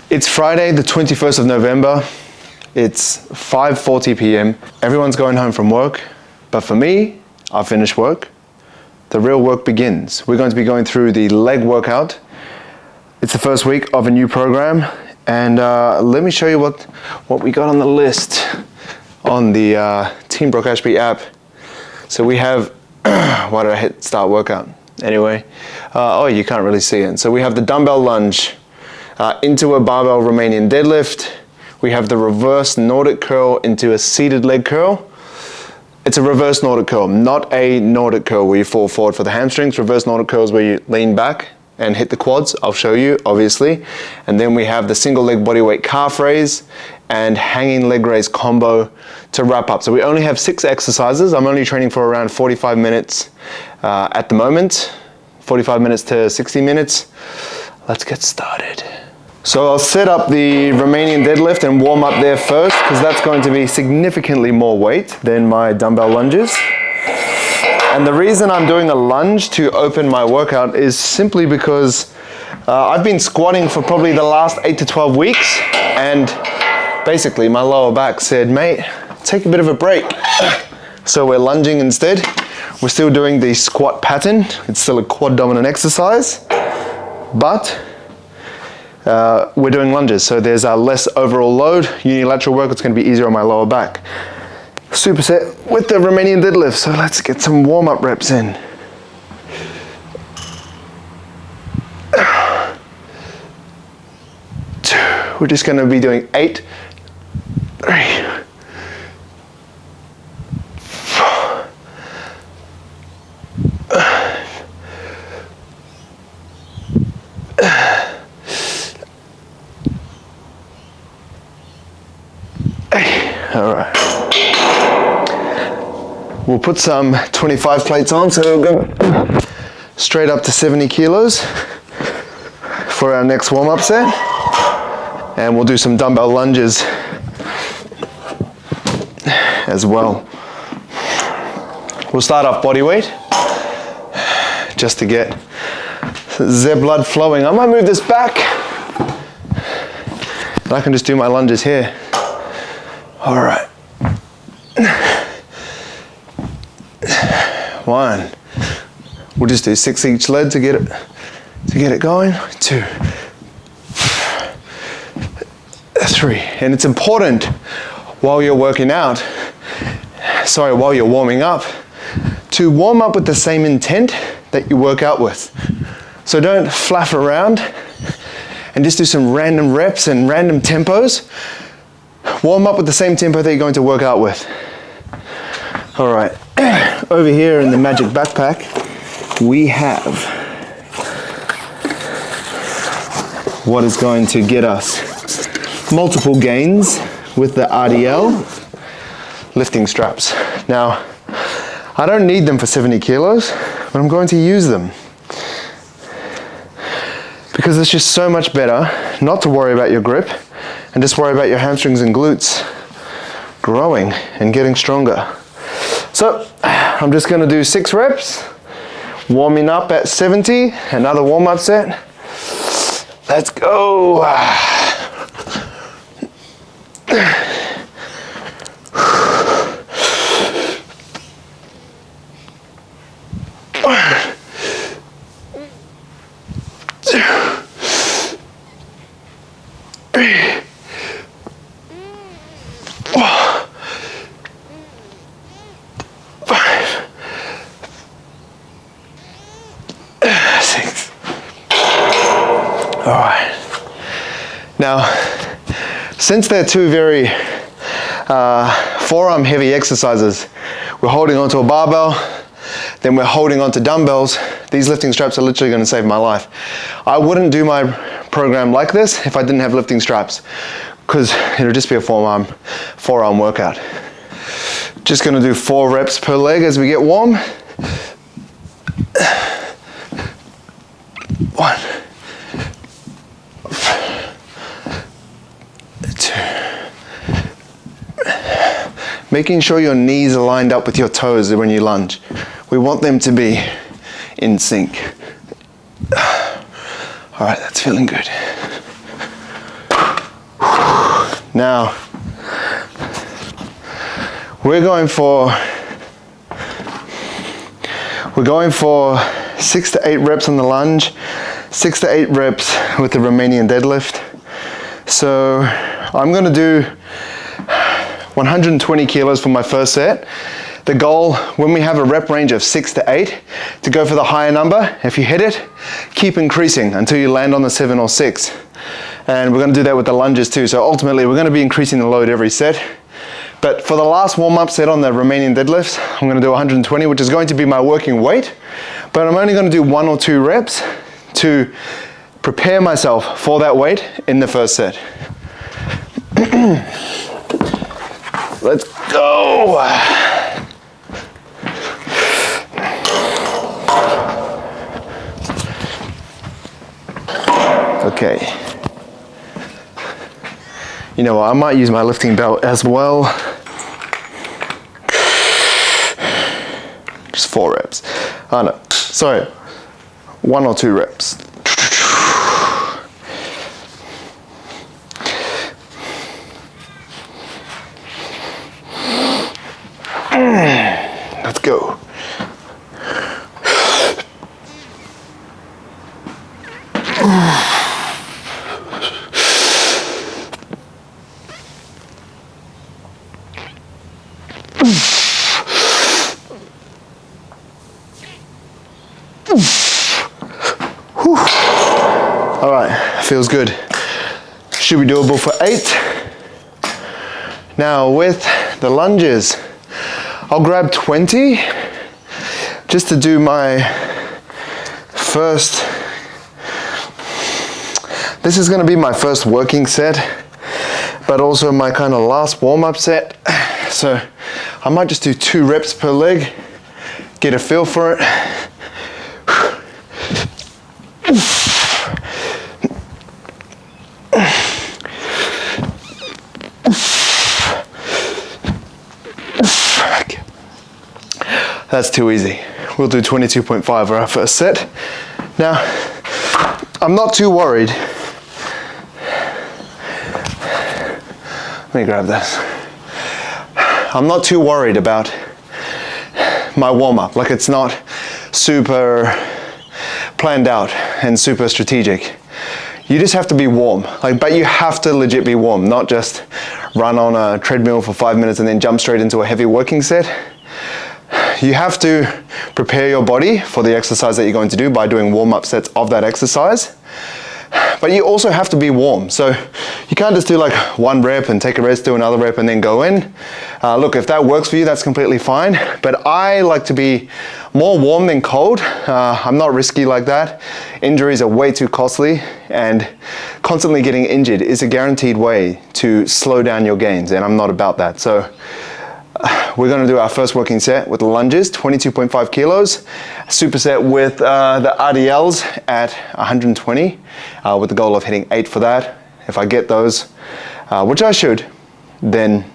It's Friday, the 21st of November. It's 5:40 p.m. Everyone's going home from work, but for me, I've finished work. The real work begins. We're going to be going through the leg workout. It's the first week of a new program, and let me show you what we got on the list on the Team Brock Ashby app. So we have, why did I hit start workout? Anyway, oh, you can't really see it. So we have the dumbbell lunge, into a barbell Romanian deadlift. We have the reverse Nordic curl into a seated leg curl. It's a reverse Nordic curl, not a Nordic curl where you fall forward for the hamstrings. Reverse Nordic curl is where you lean back and hit the quads. I'll show you, obviously. And then we have the single leg bodyweight calf raise and hanging leg raise combo to wrap up. So we only have 6 exercises. I'm only training for around 45 minutes at the moment, 45 minutes to 60 minutes. Let's get started. So I'll set up the Romanian deadlift and warm up there first, because that's going to be significantly more weight than my dumbbell lunges. And the reason I'm doing a lunge to open my workout is simply because I've been squatting for probably the last 8 to 12 weeks, and basically my lower back said, mate, take a bit of a break. So we're lunging instead. We're still doing the squat pattern. It's still a quad dominant exercise, but we're doing lunges, so there's a less overall load. Unilateral work, it's going to be easier on my lower back. Superset with the Romanian deadlift, so let's get some warm-up reps in. We're just going to be doing 8, 3, 4, 8. All right. We'll put some 25 plates on, so we'll go straight up to 70 kilos for our next warm-up set. And we'll do some dumbbell lunges as well. We'll start off body weight, just to get the blood flowing. I might move this back, and I can just do my lunges here. All right. 1. We'll just do 6 each leg to get it going. 2, 3. And it's important while you're working out, while you're warming up, to warm up with the same intent that you work out with. So don't flaff around and just do some random reps and random tempos. Warm up with the same tempo that you're going to work out with. All right. Over here in the magic backpack, we have what is going to get us multiple gains with the RDL lifting straps. Now, I don't need them for 70 kilos, but I'm going to use them because it's just so much better not to worry about your grip and just worry about your hamstrings and glutes growing and getting stronger. So I'm just going to do 6 reps, warming up at 70, another warm-up set. Let's go. All right. Now, since they're 2 very forearm heavy exercises, we're holding onto a barbell, then we're holding onto dumbbells. These lifting straps are literally going to save my life. I wouldn't do my program like this if I didn't have lifting straps, because it'll just be a forearm workout. Just going to do 4 reps per leg as we get warm. 1, 2. Making sure your knees are lined up with your toes when you lunge. We want them to be in sync. All right, that's feeling good. Now, we're going for 6 to 8 reps on the lunge, 6 to 8 reps with the Romanian deadlift. So I'm gonna do 120 kilos for my first set. The goal, when we have a rep range of 6 to 8, to go for the higher number. If you hit it, keep increasing until you land on the 7 or 6. And we're gonna do that with the lunges too. So ultimately, we're gonna be increasing the load every set. But for the last warm-up set on the Romanian deadlifts, I'm gonna do 120, which is going to be my working weight. But I'm only gonna do 1 or 2 reps to prepare myself for that weight in the first set. Let's go. Okay. You know what, I might use my lifting belt as well. Just 4 reps. Oh no, sorry. 1 or 2 reps. Let's go. All right, feels good. Should be doable for 8. Now with the lunges, I'll grab 20 just to do my first. This is gonna be my first working set, but also my kind of last warm-up set. So I might just do 2 reps per leg, get a feel for it. That's too easy. We'll do 22.5 for our first set. Now, I'm not too worried. Let me grab this. I'm not too worried about my warm-up. Like, it's not super planned out and super strategic. You just have to be warm. Like, but you have to legit be warm, not just run on a treadmill for 5 minutes and then jump straight into a heavy working set. You have to prepare your body for the exercise that you're going to do by doing warm-up sets of that exercise. But you also have to be warm. So you can't just do like 1 rep and take a rest, do another rep and then go in. Look, if that works for you, that's completely fine. But I like to be more warm than cold. I'm not risky like that. Injuries are way too costly, and constantly getting injured is a guaranteed way to slow down your gains, and I'm not about that. So we're going to do our first working set with the lunges, 22.5 kilos, superset with the RDLs at 120, with the goal of hitting 8 for that. If I get those, which I should, then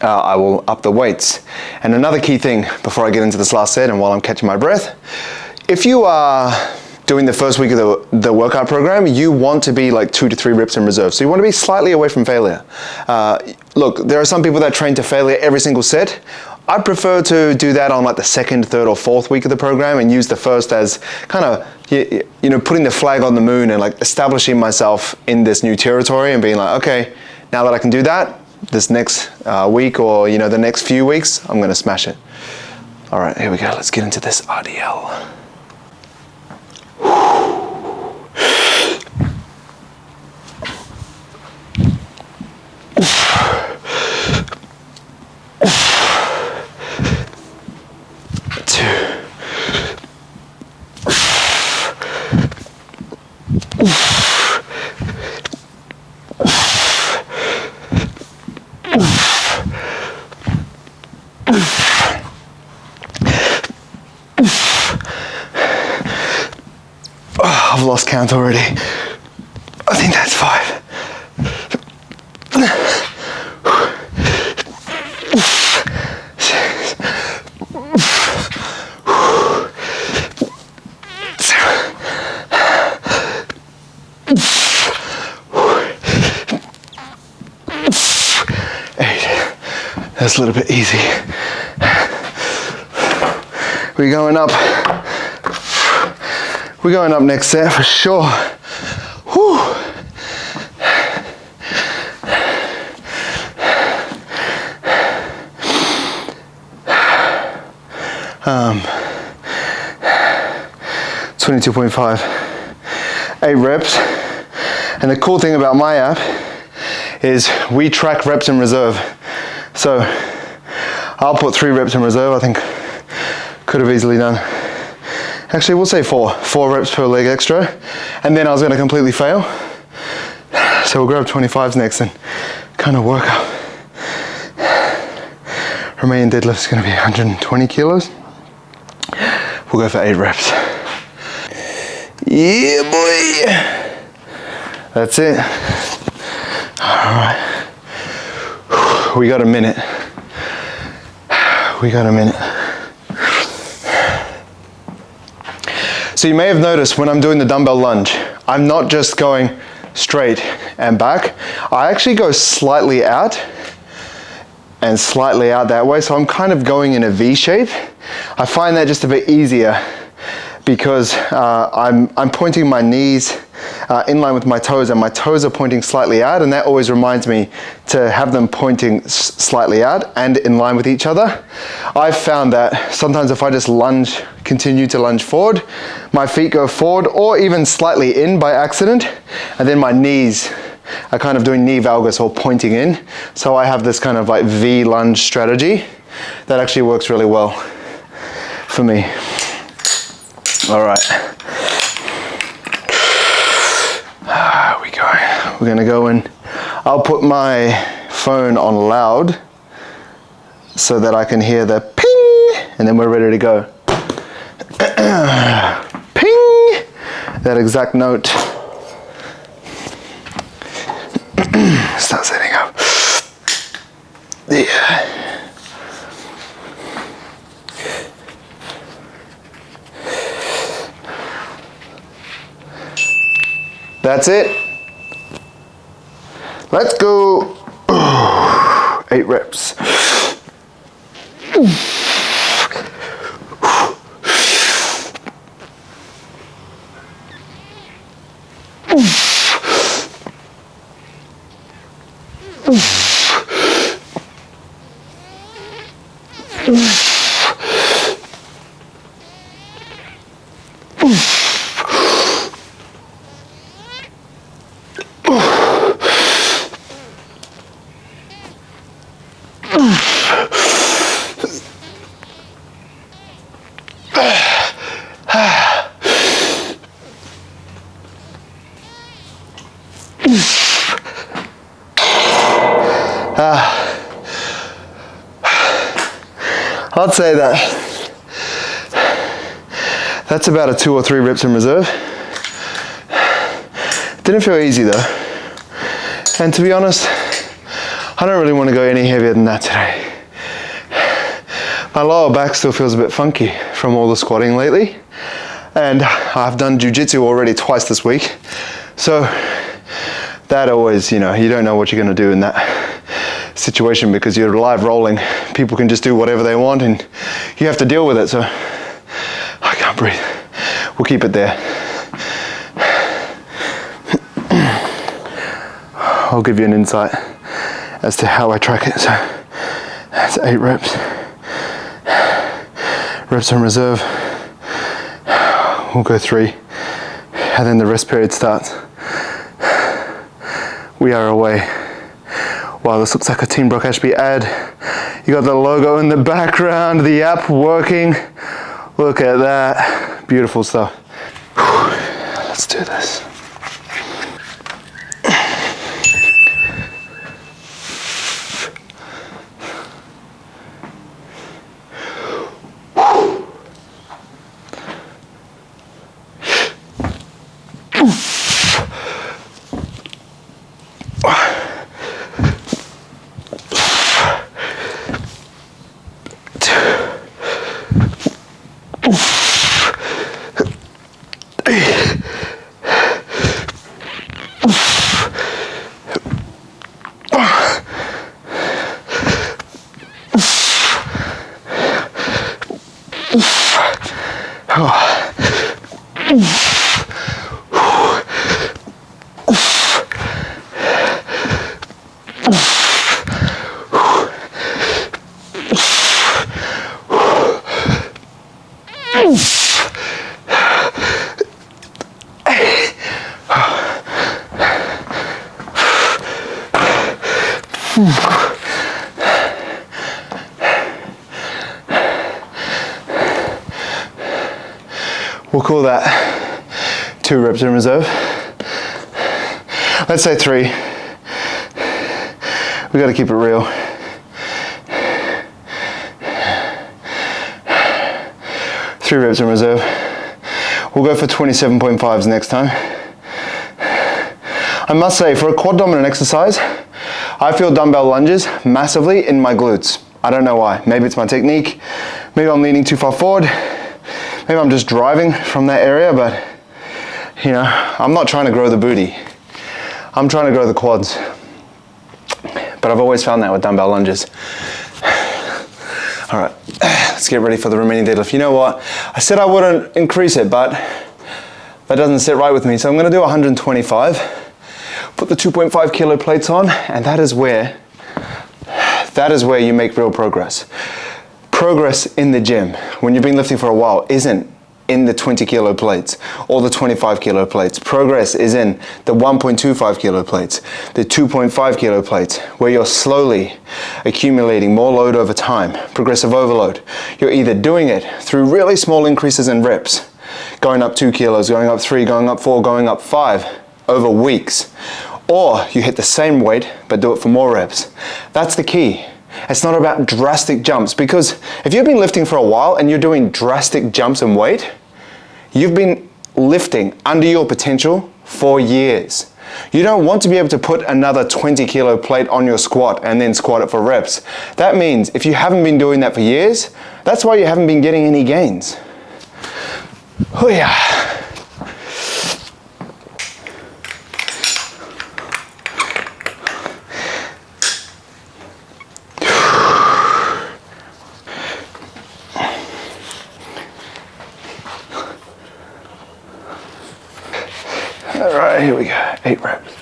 I will up the weights. And another key thing before I get into this last set and while I'm catching my breath, if you are doing the first week of the workout program, you want to be like 2 to 3 reps in reserve. So you want to be slightly away from failure. Look, there are some people that train to failure every single set. I prefer to do that on like the 2nd, 3rd or 4th week of the program and use the first as kind of, you know, putting the flag on the moon and like establishing myself in this new territory and being like, okay, now that I can do that, this next week or, you know, the next few weeks, I'm going to smash it. All right, here we go. Let's get into this RDL. I've lost count already. I think that's 5. That's a little bit easy. We're going up. We're going up next set for sure. Whew. 22.5, 8 reps. And the cool thing about my app is we track reps in reserve. So I'll put 3 reps in reserve. I think could have easily done. Actually, we'll say 4 reps per leg extra. And then I was going to completely fail. So we'll grab 25s next and kind of work up. Remaining deadlift is going to be 120 kilos. We'll go for 8 reps. Yeah, boy. That's it. All right. We got a minute. We got a minute. So you may have noticed when I'm doing the dumbbell lunge, I'm not just going straight and back. I actually go slightly out and slightly out that way. So I'm kind of going in a V shape. I find that just a bit easier because I'm pointing my knees in line with my toes, and my toes are pointing slightly out, and that always reminds me to have them pointing slightly out and in line with each other. I've found that sometimes if I just continue to lunge forward, my feet go forward or even slightly in by accident, and then my knees are kind of doing knee valgus or pointing in. So I have this kind of like V lunge strategy that actually works really well for me. All right. We go. We're gonna go in. I'll put my phone on loud so that I can hear the ping, and then we're ready to go. Ping! That exact note. Start setting up. Yeah. That's it. Let's go. 8 reps. I'd say that's about a 2 or 3 reps in reserve. Didn't feel easy though. And to be honest, I don't really want to go any heavier than that today. My lower back still feels a bit funky from all the squatting lately. And I've done jiu-jitsu already twice this week. So that always, you don't know what you're going to do in that situation because you're live rolling. People can just do whatever they want and you have to deal with it. So I can't breathe. We'll keep it there. I'll give you an insight as to how I track it. So that's 8 reps. Reps in reserve. We'll go 3. And then the rest period starts. We are away. Wow, this looks like a Team Brock Ashby ad. You got the logo in the background, the app working. Look at that. Beautiful stuff. Whew. Let's do this. We'll call that 2 reps in reserve. Let's say 3. We got to keep it real. 3 reps in reserve. We'll go for 27.5s next time. I must say, for a quad dominant exercise, I feel dumbbell lunges massively in my glutes. I don't know why. Maybe it's my technique. Maybe I'm leaning too far forward. Maybe I'm just driving from that area, but you know, I'm not trying to grow the booty. I'm trying to grow the quads. But I've always found that with dumbbell lunges. All right, let's get ready for the remaining deadlift. You know what? I said I wouldn't increase it, but that doesn't sit right with me. So I'm gonna do 125. Put the 2.5 kilo plates on, and that is where you make real progress. Progress in the gym, when you've been lifting for a while, isn't in the 20 kilo plates or the 25 kilo plates. Progress is in the 1.25 kilo plates, the 2.5 kilo plates, where you're slowly accumulating more load over time, progressive overload. You're either doing it through really small increases in reps, going up 2 kilos, going up 3, going up 4, going up 5 over weeks, or you hit the same weight but do it for more reps. That's the key. It's not about drastic jumps, because if you've been lifting for a while and you're doing drastic jumps in weight, you've been lifting under your potential for years. You don't want to be able to put another 20 kilo plate on your squat and then squat it for reps. That means if you haven't been doing that for years, that's why you haven't been getting any gains. Oh yeah. All right, here we go, 8 reps.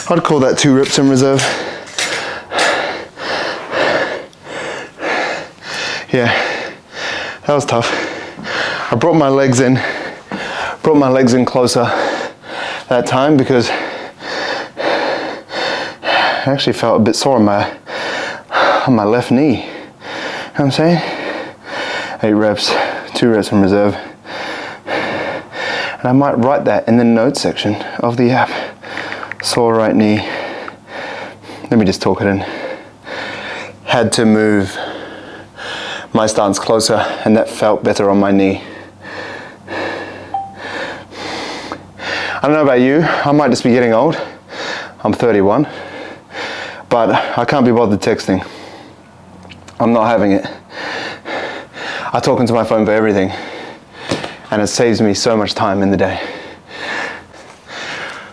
I'd call that 2 reps in reserve. Yeah, that was tough. I brought my legs in closer that time because I actually felt a bit sore on my left knee. You know what I'm saying? 8 reps, 2 reps in reserve. And I might write that in the notes section of the app. Sore right knee. Let me just talk it in. Had to move my stance closer, and that felt better on my knee. I don't know about you, I might just be getting old. I'm 31, but I can't be bothered texting. I'm not having it. I talk into my phone for everything, and it saves me so much time in the day.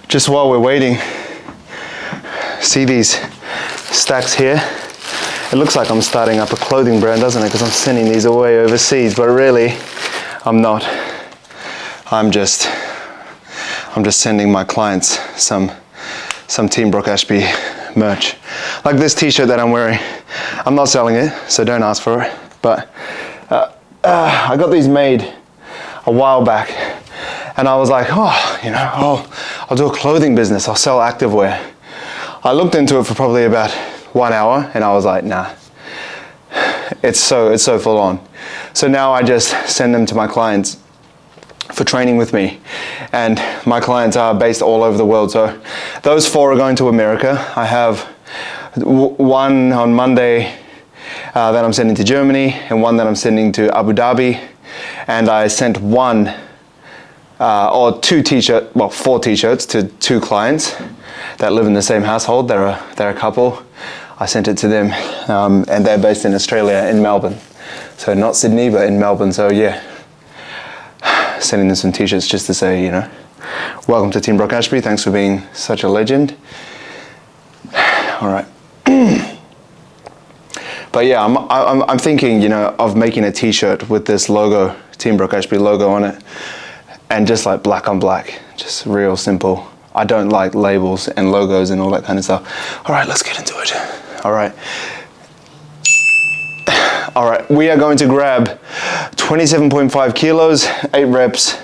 Just while we're waiting, see these stacks here? It looks like I'm starting up a clothing brand, doesn't it? Because I'm sending these away overseas, but really, I'm not. I'm just sending my clients some Team Brock Ashby merch. Like this t-shirt that I'm wearing. I'm not selling it, so don't ask for it. But I got these made a while back, and I was like, oh, you know, I'll do a clothing business. I'll sell activewear. I looked into it for probably about 1 hour, and I was like, nah, it's so full on. So now I just send them to my clients for training with me, and my clients are based all over the world. So those 4 are going to America. I have one on Monday, that I'm sending to Germany, and one that I'm sending to Abu Dhabi. And I sent one or two t-shirts, well, 4 t-shirts to 2 clients that live in the same household. They're a couple. I sent it to them, and they're based in Australia, in Melbourne. So not Sydney, but in Melbourne. So yeah, sending them some t-shirts just to say, you know, welcome to Team Brock Ashby. Thanks for being such a legend. All right. But yeah, I'm thinking, you know, of making a t-shirt with this logo, Team Brock Ashby logo on it, and just like black on black, just real simple. I don't like labels and logos and all that kind of stuff. All right, let's get into it. All right. All right, we are going to grab 27.5 kilos, 8 reps.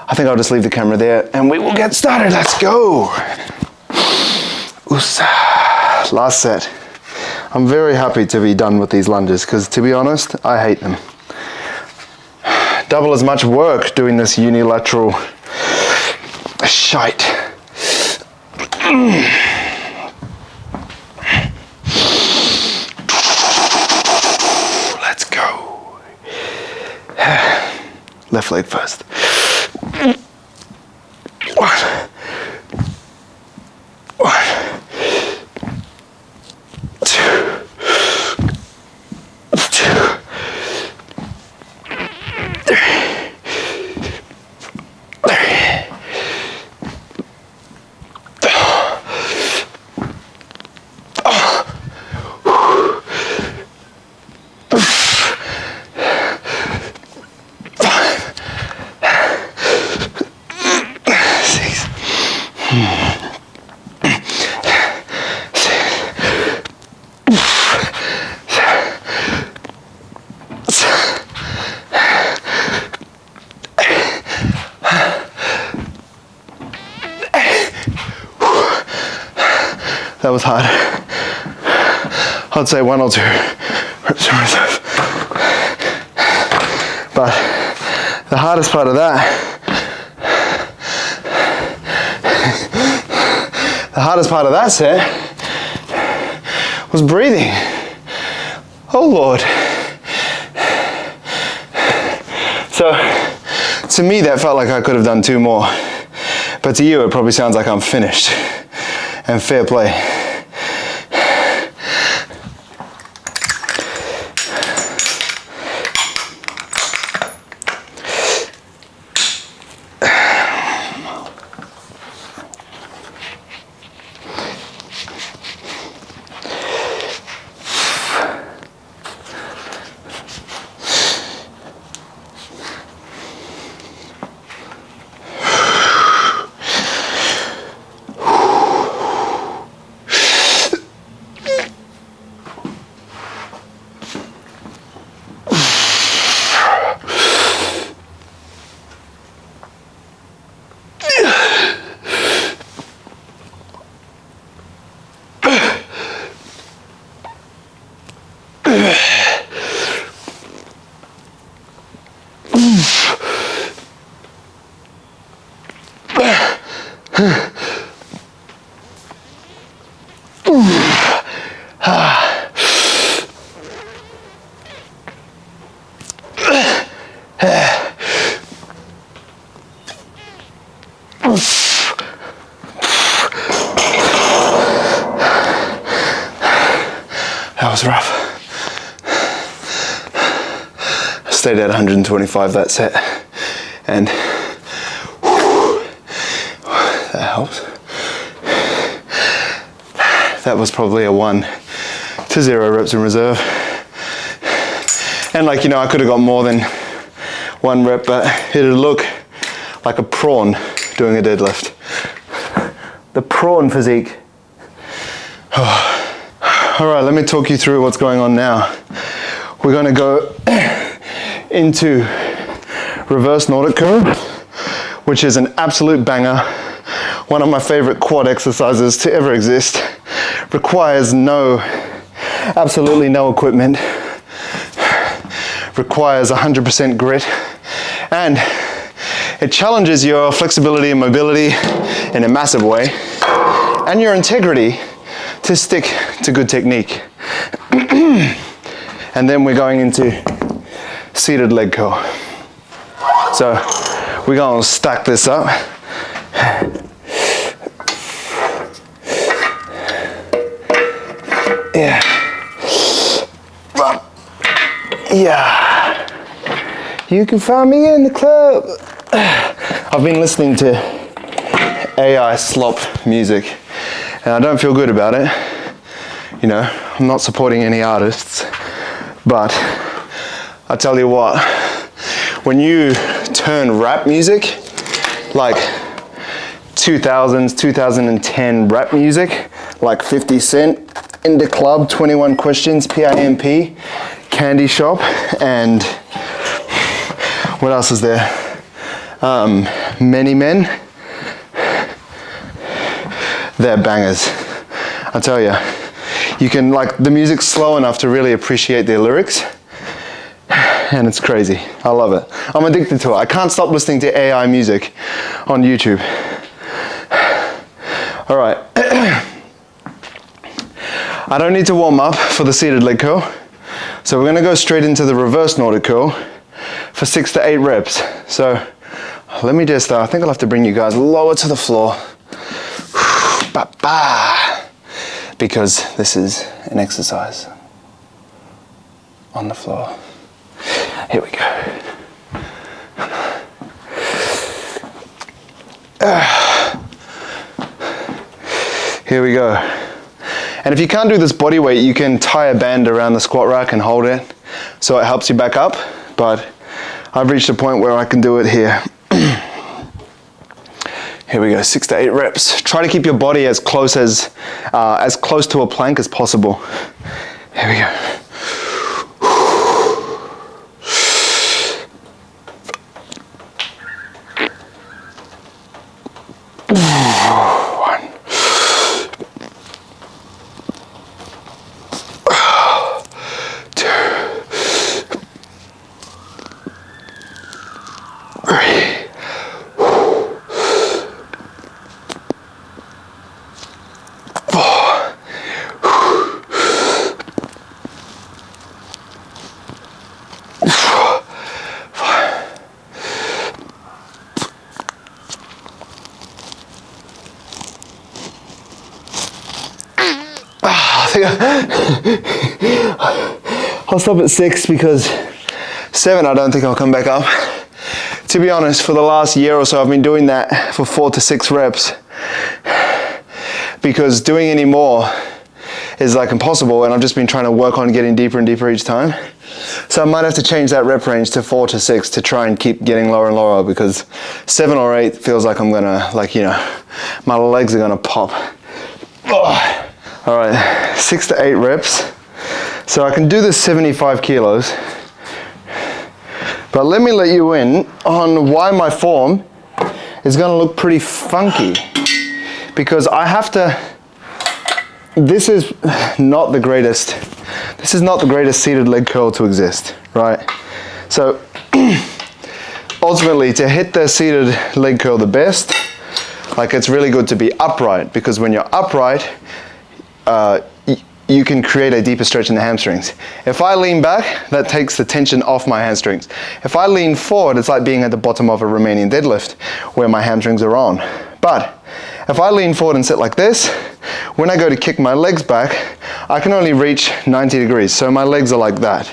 I think I'll just leave the camera there and we will get started. Let's go. Oosa. Last set. I'm very happy to be done with these lunges because, to be honest, I hate them. Double as much work doing this unilateral shite. Let's go. Left leg first. 1. That was hard. I'd say 1 or 2 reps in reserve. But the hardest part of that, set was breathing. Oh Lord. So to me that felt like I could have done 2 more. But to you it probably sounds like I'm finished. And fair play. That was rough. I stayed at 125 that set, and that helps. That was probably a 1 to 0 reps in reserve. And like, you know, I could have got more than 1 rep, but it'd look like a prawn doing a deadlift. The prawn physique. All right, let me talk you through what's going on now. We're gonna go into reverse Nordic curl, which is an absolute banger. One of my favorite quad exercises to ever exist. Requires absolutely no equipment. Requires 100% grit. And it challenges your flexibility and mobility in a massive way, and your integrity to stick to good technique. And then we're going into seated leg curl. So we're going to stack this up. Yeah. Yeah. You can find me in the club. I've been listening to AI slop music and I don't feel good about it. You know, I'm not supporting any artists, but I tell you what, when you turn rap music, like 2000s, 2010 rap music, like 50 Cent, In the Club, 21 Questions, PIMP, Candy Shop, and what else is there? Many Men. They're bangers. I tell you, you can, like, the music's slow enough to really appreciate their lyrics, and it's crazy. I love it. I'm addicted to it. I can't stop listening to AI music on YouTube. All right. I don't need to warm up for the seated leg curl, so we're gonna go straight into the reverse Nordic curl for 6 to 8 reps. So let me just, I think I'll have to bring you guys lower to the floor. Because this is an exercise on the floor. Here we go. Here we go. And if you can't do this body weight, you can tie a band around the squat rack and hold it so it helps you back up. But I've reached a point where I can do it here. Here we go, 6 to 8 reps. Try to keep your body as close to a plank as possible. Here we go. I'll stop at 6 because 7 I don't think I'll come back up. To be honest, for the last year or so I've been doing that for 4 to 6 reps because doing any more is like impossible, and I've just been trying to work on getting deeper and deeper each time. So I might have to change that rep range to 4 to 6 to try and keep getting lower and lower, because 7 or 8 feels like I'm gonna, like, you know, my legs are gonna pop. Oh. All right, 6 to 8 reps. So I can do this 75 kilos, but let me let you in on why my form is gonna look pretty funky, because I have to, this is not the greatest seated leg curl to exist, right? So ultimately, to hit the seated leg curl the best, like, it's really good to be upright, because when you're upright, you can create a deeper stretch in the hamstrings. If I lean back, that takes the tension off my hamstrings. If I lean forward, it's like being at the bottom of a Romanian deadlift where my hamstrings are on. But if I lean forward and sit like this, when I go to kick my legs back, I can only reach 90 degrees. So my legs are like that.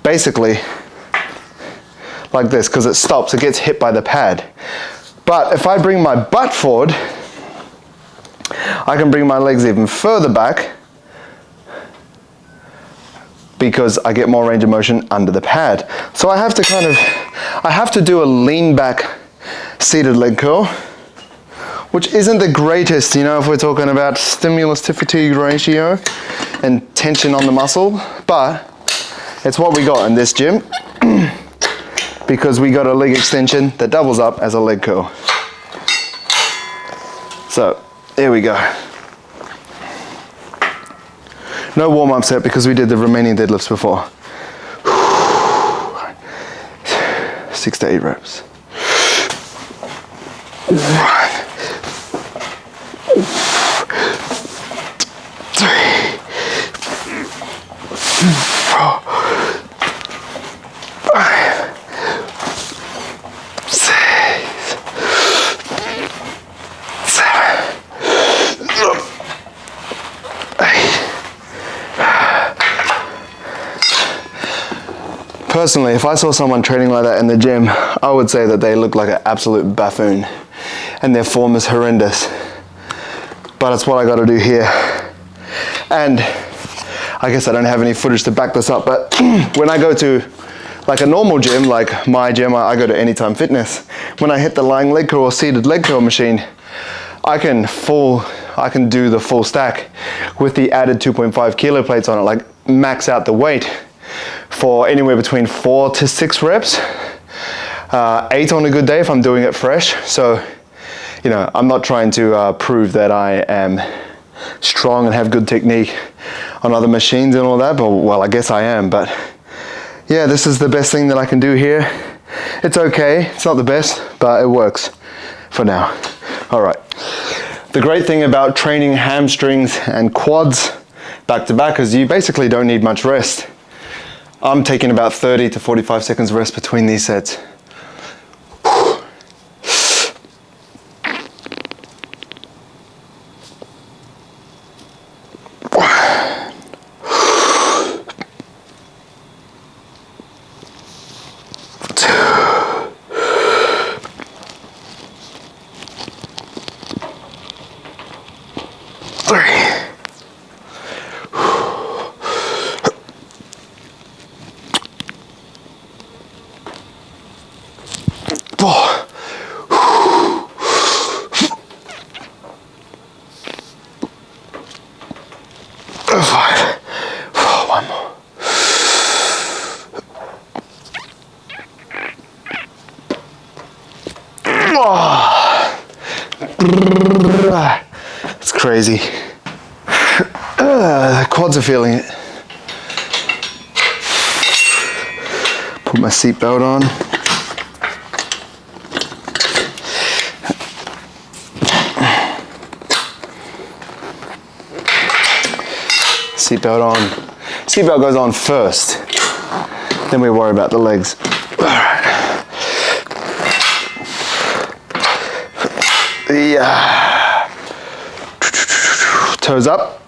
Basically, like this, because it stops, it gets hit by the pad. But if I bring my butt forward, I can bring my legs even further back, because I get more range of motion under the pad. So I have to do a lean back seated leg curl, which isn't the greatest, you know, if we're talking about stimulus to fatigue ratio and tension on the muscle, but it's what we got in this gym because we got a leg extension that doubles up as a leg curl. So here we go. No warm-up set because we did the Romanian deadlifts before. 6 to 8 reps. 1, 3, 4, Personally, if I saw someone training like that in the gym, I would say that they look like an absolute buffoon and their form is horrendous. But it's what I got to do here. And I guess I don't have any footage to back this up, but when I go to like a normal gym, like my gym, I go to Anytime Fitness. When I hit the lying leg curl or seated leg curl machine, I can do the full stack with the added 2.5 kilo plates on it, like max out the weight for anywhere between 4 to 6 reps, 8 on a good day if I'm doing it fresh. So, you know, I'm not trying to prove that I am strong and have good technique on other machines and all that, but well, I guess I am. But yeah, this is the best thing that I can do here. It's okay, it's not the best, but it works for now. All right. The great thing about training hamstrings and quads back to back is you basically don't need much rest. I'm taking about 30 to 45 seconds rest between these sets. It's crazy. The quads are feeling it. Put my seatbelt on. Seatbelt on. Seatbelt goes on first. Then we worry about the legs. Yeah. Toes up.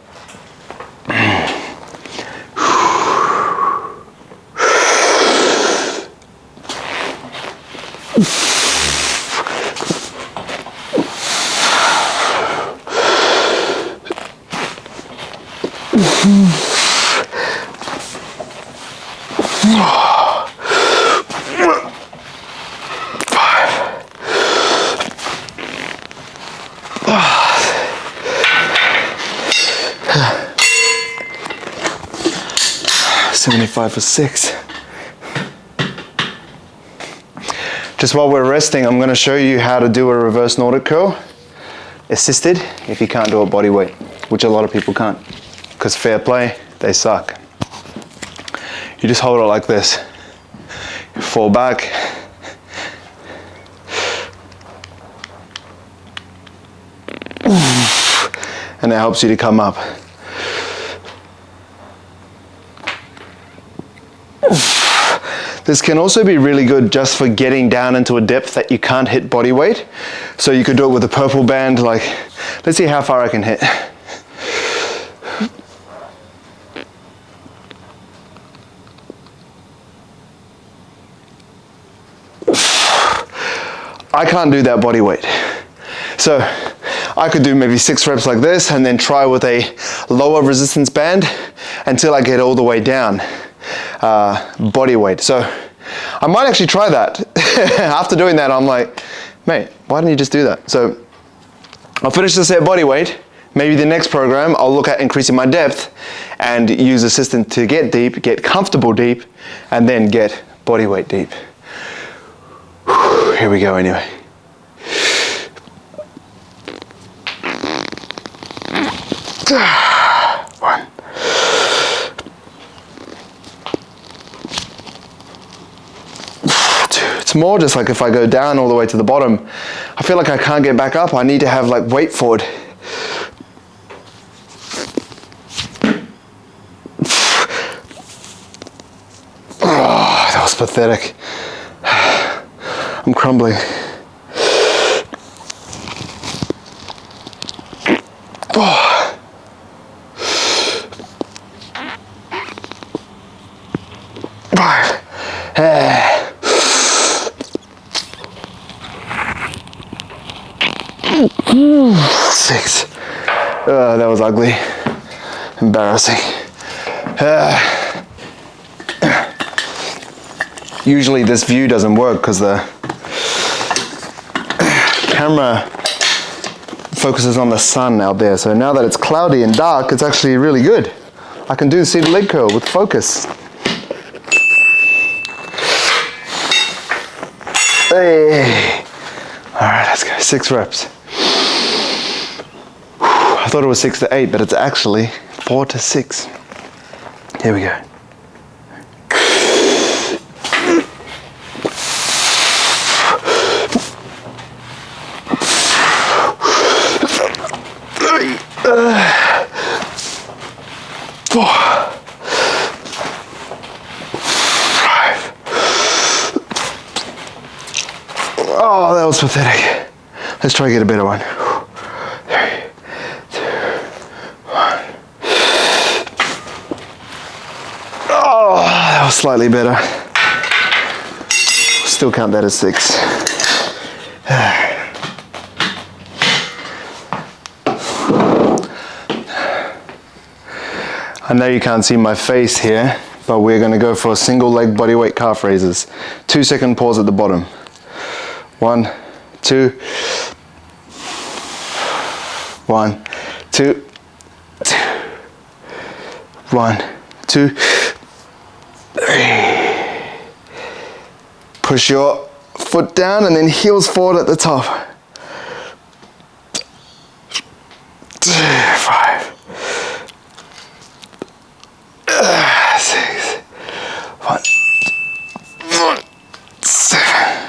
$75 for 6. Just while we're resting, I'm going to show you how to do a reverse Nordic curl, assisted, if you can't do it body weight, which a lot of people can't, because fair play, they suck. You just hold it like this, you fall back, and it helps you to come up. This can also be really good just for getting down into a depth that you can't hit body weight. So you could do it with a purple band, like, let's see how far I can hit. I can't do that body weight. So I could do maybe 6 reps like this and then try with a lower resistance band until I get all the way down. Body weight. So I might actually try that. After doing that, I'm like, mate, why didn't you just do that? So I'll finish the set body weight. Maybe the next program, I'll look at increasing my depth and use assistant to get deep, get comfortable deep, and then get body weight deep. Here we go anyway. One. It's more just like if I go down all the way to the bottom, I feel like I can't get back up. I need to have like weight forward. Oh, that was pathetic. I'm crumbling. Oh. Six. That was ugly. Embarrassing. Usually this view doesn't work because the camera focuses on the sun out there. So now that it's cloudy and dark, it's actually really good. I can do the seated leg curl with focus. Hey. All right, let's go. 6 reps. I thought it was 6 to 8, but it's actually 4 to 6. Here we go. Oh, that was pathetic. Let's try to get a better one. 3, 2, 1. Oh, that was slightly better. Still count that as 6. I know you can't see my face here, but we're going to go for single leg bodyweight calf raises. 2-second pause at the bottom. 1, 2, 1, 2, 1, 2, 3. Push your foot down and then heels forward at the top. 5, 6, 1, 7.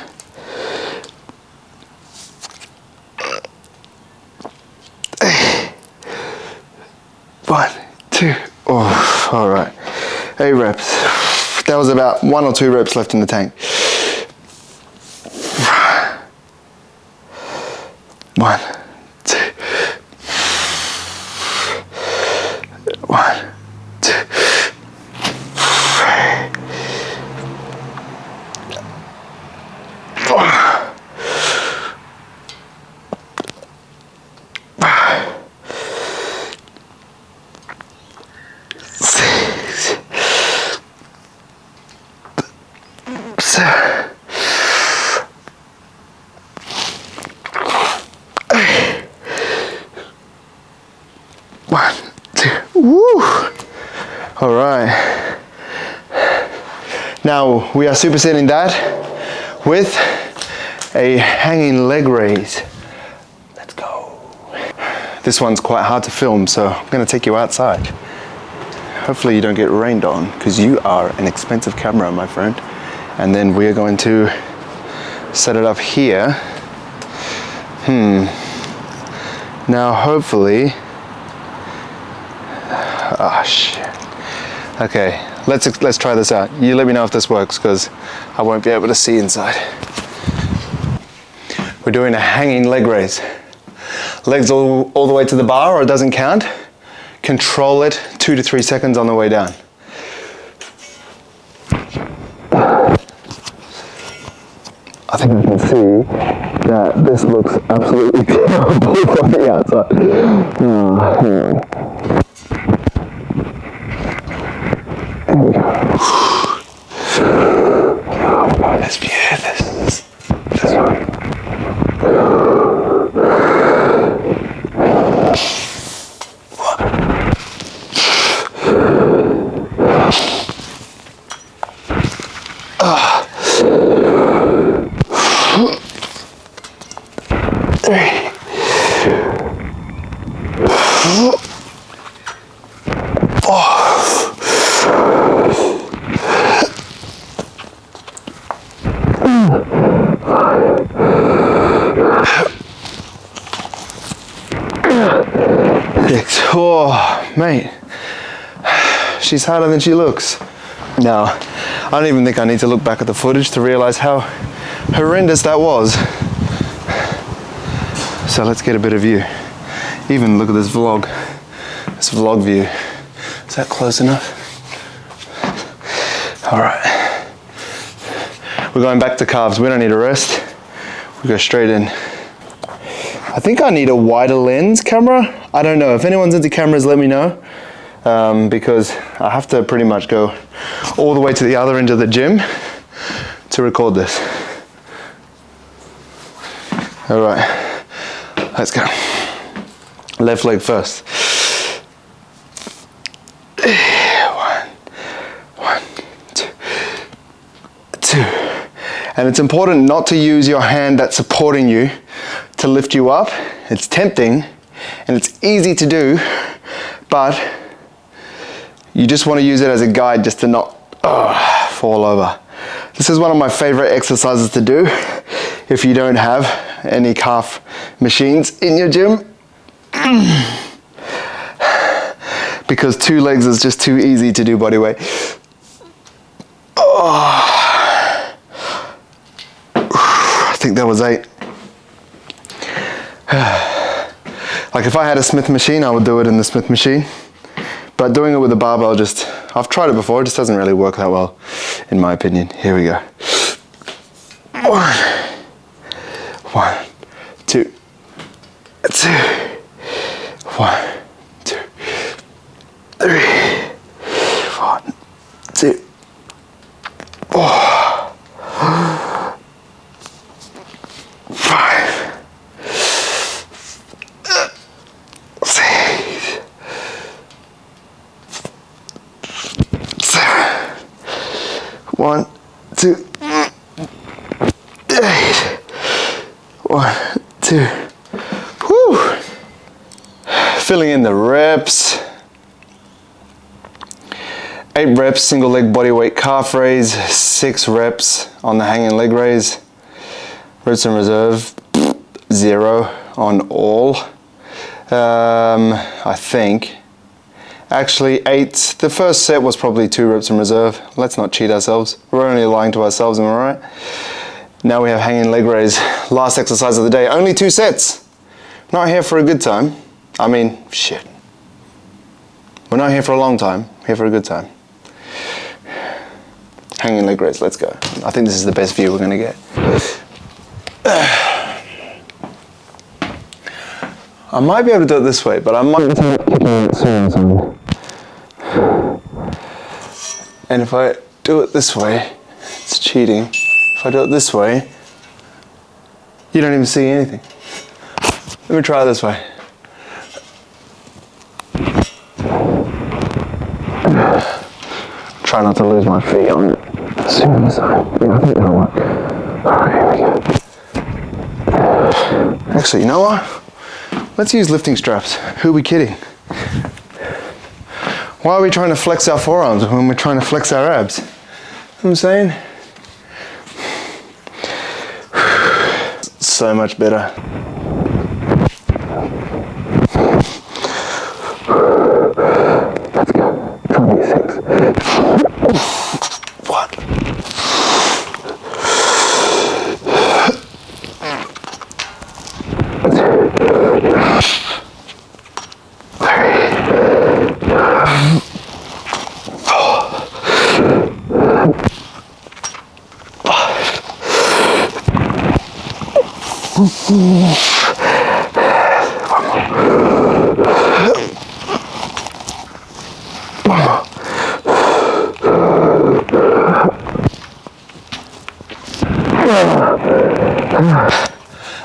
1, 2, oh, all right. 8 reps. That was about 1 or 2 reps left in the tank. 1, 2, 1, 2, 1, 2, woo! All right. Now we are supersetting that with a hanging leg raise. Let's go. This one's quite hard to film, so I'm gonna take you outside. Hopefully you don't get rained on, because you are an expensive camera, my friend. And then we're going to set it up here. Now hopefully, oh shit. Okay, let's try this out. You let me know if this works, because I won't be able to see inside. We're doing a hanging leg raise. Legs all the way to the bar, or it doesn't count. Control it 2 to 3 seconds on the way down. I think I can see that this looks absolutely terrible from the outside. There we go. Oh my god, that's beautiful. This one. Oh, mate, she's harder than she looks. Now, I don't even think I need to look back at the footage to realize how horrendous that was. So let's get a better view. Even look at this vlog view. Is that close enough? All right. We're going back to calves. We don't need a rest. We go straight in. I think I need a wider lens camera. I don't know. If anyone's into cameras, let me know. Because I have to pretty much go all the way to the other end of the gym to record this. All right, let's go. Left leg first. One, two. And it's important not to use your hand that's supporting you to lift you up. It's tempting and it's easy to do, but you just want to use it as a guide just to not fall over. This is one of my favorite exercises to do if you don't have any calf machines in your gym. Because 2 legs is just too easy to do body weight. I think that was 8. Like if I had a Smith machine, I would do it in the Smith machine. But doing it with a barbell I've tried it before, it just doesn't really work that well, in my opinion. Here we go. 1, 2, 2. 1, 2, 3. 1, 2, 4, 5, 6, 7. 1, 2, 8. 1, 2. Whew. Filling in the reps. 8 reps, single leg body weight calf raise. 6 reps on the hanging leg raise. Reps in reserve, 0 on all. I think. Actually 8, the first set was probably 2 reps in reserve. Let's not cheat ourselves. We're only lying to ourselves, am I right? Now we have hanging leg raise. Last exercise of the day. Only 2 sets. Not here for a good time. I mean, shit. We're not here for a long time. Here for a good time. Hanging leg raise. Let's go. I think this is the best view we're going to get. I might be able to do it this way, but I might be kicking it soon. And if I do it this way, it's cheating. If I do it this way, you don't even see anything. Let me try it this way. Try not to lose my feet on it. As soon as I think that'll work. Alright, here we go. Actually, you know what? Let's use lifting straps. Who are we kidding? Why are we trying to flex our forearms when we're trying to flex our abs? You know what I'm saying? So much better. Let's go. Try and get 6. What?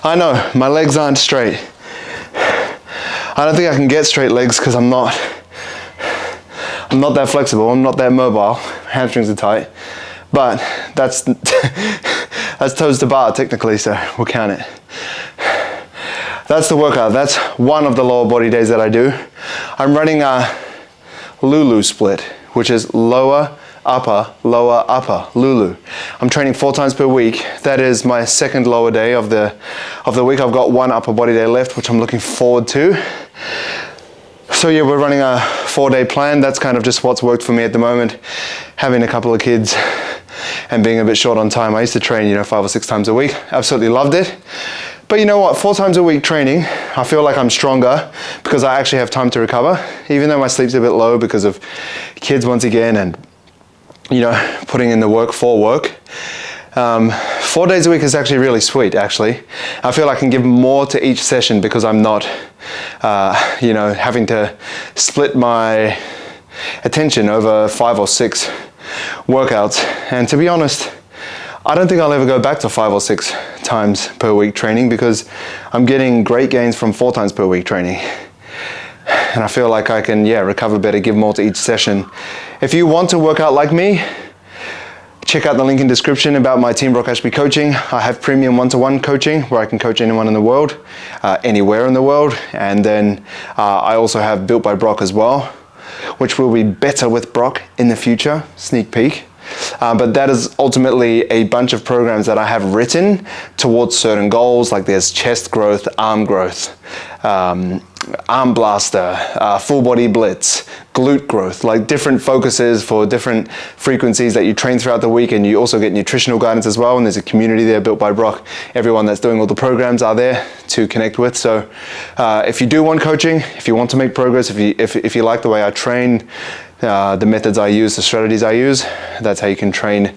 I know, my legs aren't straight. I don't think I can get straight legs because I'm not that flexible, I'm not that mobile, hamstrings are tight, but that's that's toes to bar technically, so we'll count it. That's the workout. That's one of the lower body days that I do. I'm running a Lulu split, which is lower, upper, Lulu. I'm training 4 times per week. That is my second lower day of the week. I've got 1 upper body day left, which I'm looking forward to. So yeah, we're running a 4-day plan. That's kind of just what's worked for me at the moment. Having a couple of kids and being a bit short on time. I used to train, 5 or 6 times a week. Absolutely loved it. But you know what, 4 times a week training, I feel like I'm stronger because I actually have time to recover. Even though my sleep's a bit low because of kids once again and, putting in the work for work. 4 days a week is actually really sweet, actually. I feel I can give more to each session because I'm not, you know, having to split my attention over 5 or 6 workouts. And to be honest, I don't think I'll ever go back to 5 or 6 times per week training because I'm getting great gains from 4 times per week training. And I feel like I can, recover better, give more to each session. If you want to work out like me, check out the link in description about my Team Brock Ashby coaching. I have premium one-to-one coaching where I can coach anyone in the world, anywhere in the world. And then I also have Built by Brock as well, which will be better with Brock in the future, sneak peek. But that is ultimately a bunch of programs that I have written towards certain goals, like there's chest growth, arm blaster, full body blitz, glute growth, like different focuses for different frequencies that you train throughout the week. And you also get nutritional guidance as well. And there's a community there built by Brock. Everyone that's doing all the programs are there to connect with. So if you do want coaching, if you want to make progress, if you like the way I train, the methods I use, the strategies I use, that's how you can train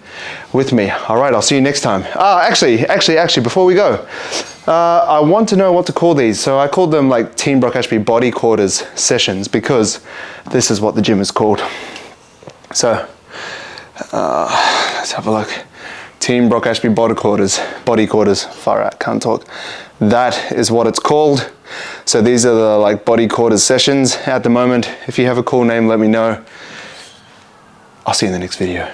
with me. All right, I'll see you next time. Actually, before we go, I want to know what to call these. So I called them like Team Brock Ashby BodyQuarters sessions because this is what the gym is called. So let's have a look. Team Brock Ashby BodyQuarters, far out, can't talk. That is what it's called. So these are the like BodyQuarters sessions at the moment. If you have a cool name, let me know. I'll see you in the next video.